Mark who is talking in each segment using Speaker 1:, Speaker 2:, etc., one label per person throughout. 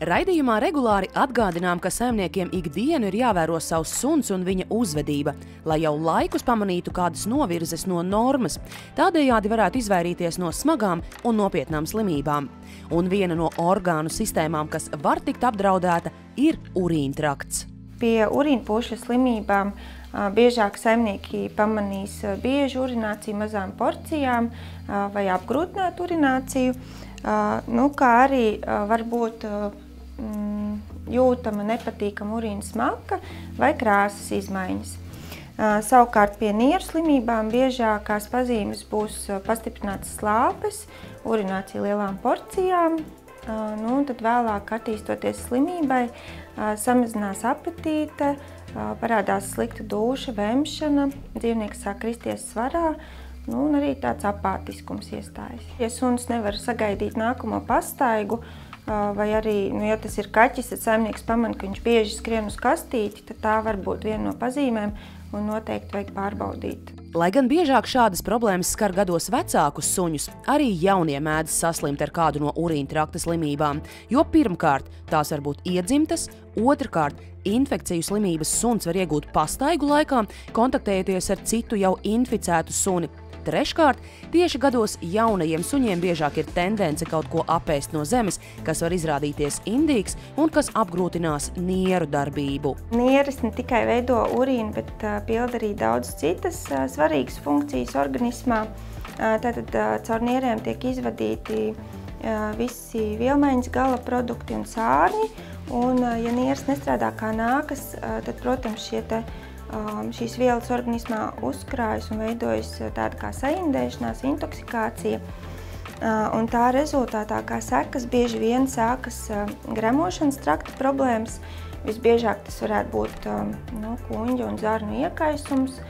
Speaker 1: Raidījumā regulāri atgādinām, ka saimniekiem ikdienu ir jāvēro savs suns un viņa uzvedība, lai jau laikus pamanītu kādas novirzes no normas. Tādējādi varētu izvairīties no smagām un nopietnām slimībām. Un viena no orgānu sistēmām, kas var tikt apdraudēta, ir urīntrakts.
Speaker 2: Pie urīnpūšļa slimībām biežāk saimnieki pamanīs biežu urināciju mazām porcijām vai apgrūtinātu urināciju, kā arī varbūt jūtama nepatīkama urīna smalka vai krāsas izmaiņas. Savukārt pie nieru slimībām biežākās pazīmes būs pastiprinātas slāpes, urinācija lielām porcijām, tad vēlāk attīstoties slimībai, samazinās apetīte, parādās slikta dūša, vemšana, dzīvnieks sāk kristies svarā, un arī tāds apātiskums iestājas. Ja suns nevar sagaidīt nākamo pastaigu, vai arī, ja tas ir kaķis, tad saimnieks pamana, ka viņš bieži skrien uz kastīti, tad tā var būt viena no pazīmēm un noteikti vajag pārbaudīt.
Speaker 1: Lai gan biežāk šādas problēmas skar gados vecākus suņus, arī jaunie mēdz saslimt ar kādu no urīntrakta slimībām, jo pirmkārt tās var būt iedzimtas, otrkārt infekciju slimības suns var iegūt pastaigu laikā, kontaktējoties ar citu jau inficētu suni. Treškārt, tieši gados jaunajiem suņiem biežāk ir tendence kaut ko apēst no zemes, kas var izrādīties indīgs un kas apgrūtinās nieru darbību.
Speaker 2: Nieres ne tikai veido urīnu, bet pilda arī daudz citas svarīgas funkcijas organismā. Tātad caur nierēm tiek izvadīti visi vielmaiņas gala produkti un sārņi, un ja nieres nestrādā kā nākas, tad, protams, šīs vielas organismā uzkrājas un veidojas tāda kā saindēšanās, intoksikācija. Un tā rezultātā kā sekas bieži vien sākas gremošanas trakta problēmas. Visbiežāk tas varētu būt kuņģa un zarnu iekaisums.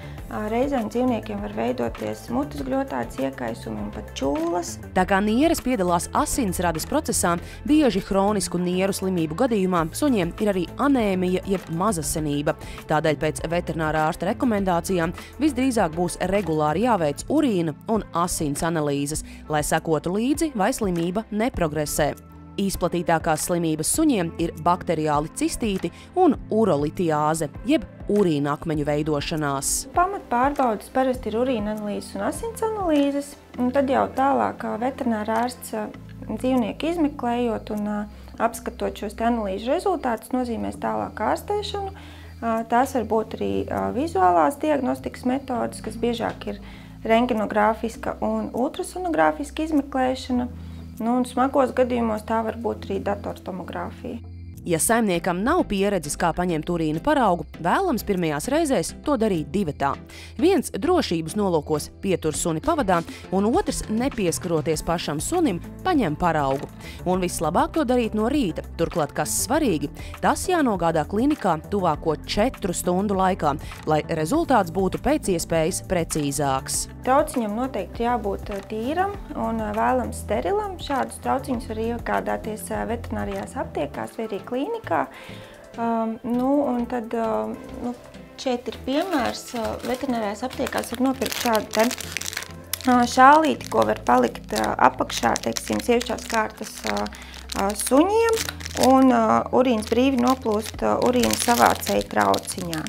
Speaker 2: Reizēm dzīvniekiem var veidoties mutes gļotādes iekaisumi un pat čūlas.
Speaker 1: Tā kā nieres piedalās asinsrades procesā, bieži hronisku nieru slimību gadījumā suņiem ir arī anēmija jeb mazasenība. Tādēļ pēc veterinārā ārsta rekomendācijām visdrīzāk būs regulāri jāveic urīna un asins analīzes, lai sekotu līdzi, vai slimība neprogresē. Izplatītākās slimības suņiem ir bakteriāli cistīti un urolitiāze, jeb urīna akmeņu veidošanās.
Speaker 2: Pamatpārbaudes parasti ir urīna analīzes un asins analīzes, un tad jau tālāk veterinārā ārsts dzīvnieku izmeklējot un apskatot šos analīžu rezultātus nozīmēs tālāk ārstēšanu. Tās var būt arī vizuālās diagnostikas metodas, kas biežāk ir rengenogrāfiska un ultrasonogrāfiska izmeklēšana. Un smagos gadījumos tā var būt arī datortomogrāfija.
Speaker 1: Ja saimniekam nav pieredzes, kā paņemt urīna paraugu, vēlams pirmajās reizēs to darīt divatā. Viens drošības nolūkos pietur suni pavadā, un otrs, nepieskaroties pašam sunim, paņem paraugu. Un vislabāk to darīt no rīta. Turklāt, kas svarīgi, tas jānogādā klinikā tuvāko 4 stundu laikā, lai rezultāts būtu pēc iespējas precīzāks.
Speaker 2: Trauciņam noteikti jābūt tīram un vēlams sterilam. Šādus trauciņus var iegādāties veterinārijās aptiekās vai arī klīnikā. Un tad šeit ir piemērs. Veterinārajās aptiekās var nopirkt šādu šālīti, ko var palikt apakšā, teiksim, sievišķās kārtas suņiem, un urīns brīvi noplūst urīna savācēja trauciņā.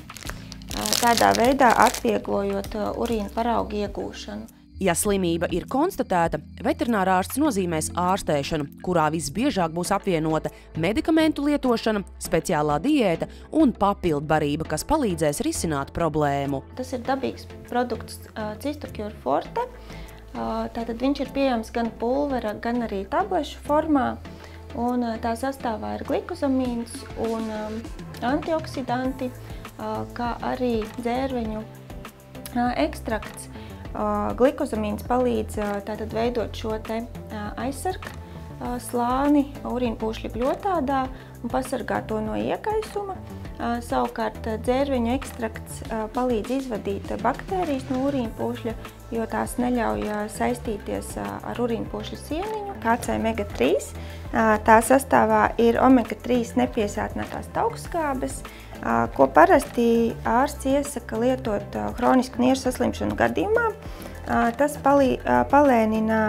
Speaker 2: Tādā veidā atvieglojot urīna paraugu iegūšanu.
Speaker 1: Ja slimība ir konstatēta, veterinārārsts nozīmēs ārstēšanu, kurā visbiežāk būs apvienota medikamentu lietošana, speciālā diēta un papildbarība, kas palīdzēs risināt problēmu.
Speaker 2: Tas ir dabīgs produkts Cistocure Forte. Tātad viņš ir pieejams gan pulvera, gan arī tablešu formā. Un tā sastāvā ir glikozamīns un antioksidanti, kā arī dzērveņu ekstrakts. Glikozamīns palīdz tātad veidot šo aizsargu slāni urīnpūšļa gļotādā un pasargā to no iekaisuma. Savukārt dzērveņu ekstrakts palīdz izvadīt baktērijas no urīnpūšļa, jo tās neļauj saistīties ar urīnpūšļa sieniņu. KC omega-3, tā sastāvā ir omega-3 nepiesātinātās taukskābes, ko parasti ārsts iesaka lietot hronisku nieru saslimšanu gadījumā. tas palēnina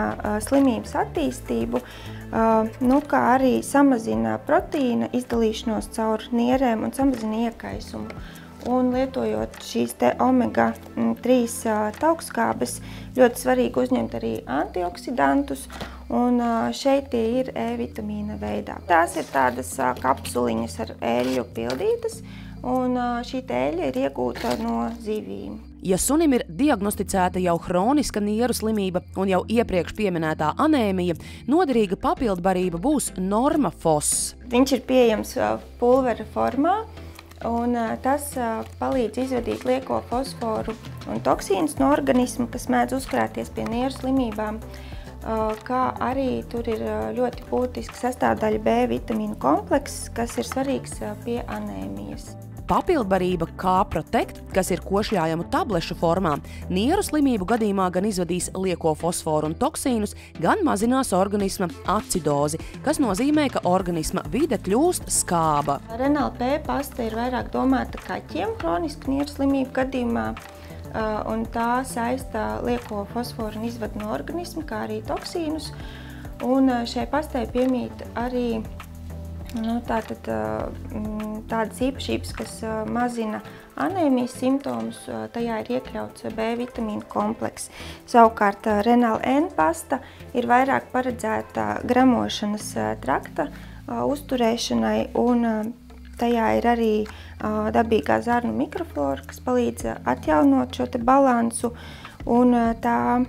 Speaker 2: slimības attīstību, kā arī samazina proteīna izdalīšanos caur nierēm un samazina iekaisumu. Un lietojot šīs omega-3 taukskābes, ļoti svarīgi uzņemt arī antioksidantus, un šeit tie ir E-vitamīna veidā. Tās ir tādas kapsuliņas ar eļļu pildītas, un šī eļļa ir iegūta no zivīm.
Speaker 1: Ja sunim ir diagnosticēta jau hroniska nieru slimība un jau iepriekš pieminētā anēmija, noderīga papildbarība būs Normafos.
Speaker 2: Viņš ir pieejams pulvera formā, un tas palīdz izvadīt lieko fosforu un toksīnus no organisma, kas mēdz uzkrāties pie nieru slimībām, kā arī tur ir ļoti būtiska sastāvdaļa B-vitamīnu komplekss, kas ir svarīgs pie anēmijas.
Speaker 1: Papildbarība K-Protect, kas ir košļājamu tablešu formā, nieru slimību gadījumā gan izvadīs lieko fosforu un toksīnus, gan mazinās organisma acidozi, kas nozīmē, ka organisma vide kļūst skāba.
Speaker 2: Renal-P pasta ir vairāk domāta kaķiem hronisku nieru slimību gadījumā, un tā saista lieko fosforu un izvada no organisma, kā arī toksīnus. Un šai pastai piemīt arī tādas īpašības, kas mazina anēmijas simptomus, tajā ir iekļauts B-vitamīna komplekss. Savukārt Renal-N pasta ir vairāk paredzēta gramošanas trakta uzturēšanai, un tajā ir arī dabīgā zarnu mikroflora, kas palīdz atjaunot šo balansu, un tā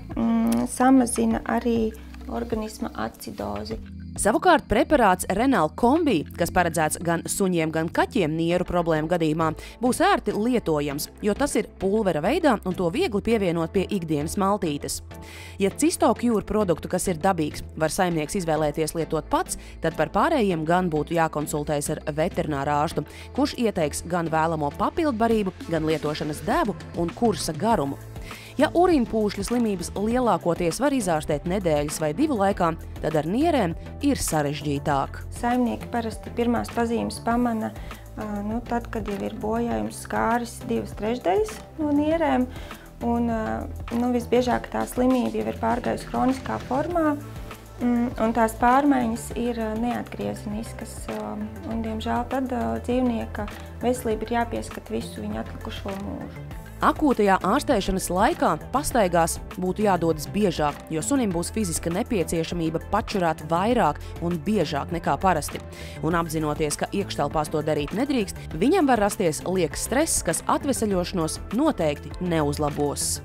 Speaker 2: samazina arī organisma acidozi.
Speaker 1: Savukārt preparāts Renal Kombi, kas paredzēts gan suņiem, gan kaķiem nieru problēmu gadījumā, būs ērti lietojams, jo tas ir pulvera veidā un to viegli pievienot pie ikdienas maltītes. Ja CistoCure produktu, kas ir dabīgs, var saimnieks izvēlēties lietot pats, tad par pārējiem gan būtu jākonsultējas ar veterinārārstu, kurš ieteiks gan vēlamo papildbarību, gan lietošanas devu un kursa garumu. Ja urīnpūšļu slimības lielākoties var izārstēt nedēļas vai 2 laikā, tad ar nierēm ir sarežģītāk.
Speaker 2: Saimnieki parasti pirmās pazīmes pamana, tad, kad jau ir bojājums skāris 2/3 no nierēm, un visbiežāk tā slimība jau ir pārgājusi hroniskā formā, un tās pārmaiņas ir neatgriezeniskas, un, diemžēl, tad dzīvnieka veselība ir jāpieskat visu viņa atlikušo mūžu.
Speaker 1: Akūtajā ārstēšanas laikā pastaigās būtu jādodas biežāk, jo sunim būs fiziska nepieciešamība pačurāt vairāk un biežāk nekā parasti. Un apzinoties, ka iekštelpās to darīt nedrīkst, viņam var rasties liekas stress, kas atveseļošanos noteikti neuzlabos.